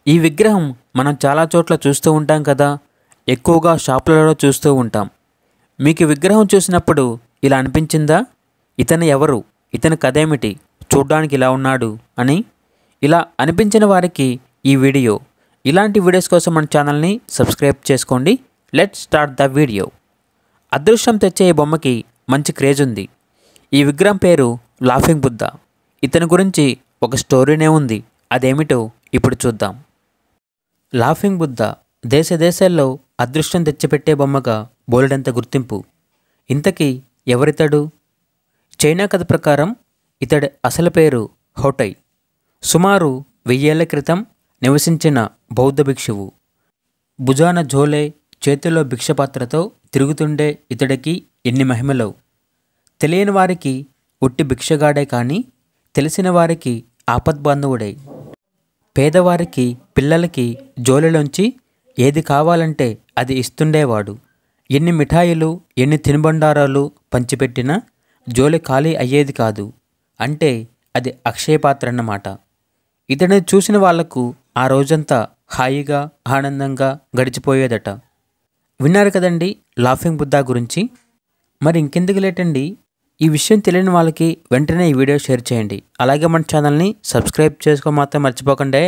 ఈ విగ్రహం మనం చాలా చోట్ల చూస్తూ ఉంటాం కదా, ఎక్కువగా షాపులలో చూస్తూ ఉంటాం. మీకు ఈ విగ్రహం చూసినప్పుడు ఇలా అనిపించిందా? ఇతను ఎవరు, ఇతని కథేమిటి, చూడ్డానికి ఇలా ఉన్నాడు అని? ఇలా అనిపించిన వారికి ఈ వీడియో. ఇలాంటి వీడియోస్ కోసం మన ఛానల్ని సబ్స్క్రైబ్ చేసుకోండి. Let's start the video. అదృష్టం తెచ్చే ఈ బొమ్మకి మంచి క్రేజ్ ఉంది. ఈ విగ్రహం పేరు లాఫింగ్ బుద్ధ. ఇతని గురించి ఒక స్టోరీనే ఉంది. అదేమిటో ఇప్పుడు చూద్దాం. లాఫింగ్ బుద్ధ దేశ దేశాల్లో అదృష్టం తెచ్చిపెట్టే బొమ్మగా బోలెడంత గుర్తింపు. ఇంతకీ ఎవరితడు? చైనా కథ ప్రకారం ఇతడి అసలు పేరు హోటై. సుమారు 1000 ఏళ్ల క్రితం నివసించిన బౌద్ధ భిక్షువు. భుజాన ఝోలే, చేతిలో భిక్షపాత్రతో తిరుగుతుండే ఇతడికి ఎన్ని మహిమలో. తెలియని వారికి ఉట్టి భిక్షగాడే కానీ తెలిసిన వారికి ఆపద్బాంధవుడై, పేదవారికి పిల్లలకి జోలెలోంచి ఏది కావాలంటే అది ఇస్తుండేవాడు. ఎన్ని మిఠాయిలు, ఎన్ని తినుబండారాలు పంచిపెట్టినా జోలె ఖాళీ అయ్యేది కాదు. అంటే అది అక్షయపాత్ర అన్నమాట. ఇతడిని చూసిన వాళ్లకు ఆ రోజంతా హాయిగా ఆనందంగా గడిచిపోయేదట. విన్నారు కదండి లాఫింగ్ బుద్ధ గురించి. మరి ఇంకెందుకు లేటండి, ఈ విషయం తెలియని వాళ్ళకి వెంటనే ఈ వీడియో షేర్ చేయండి. అలాగే మన ఛానల్ని సబ్స్క్రైబ్ చేసుకో మాత్రం మర్చిపోకండి.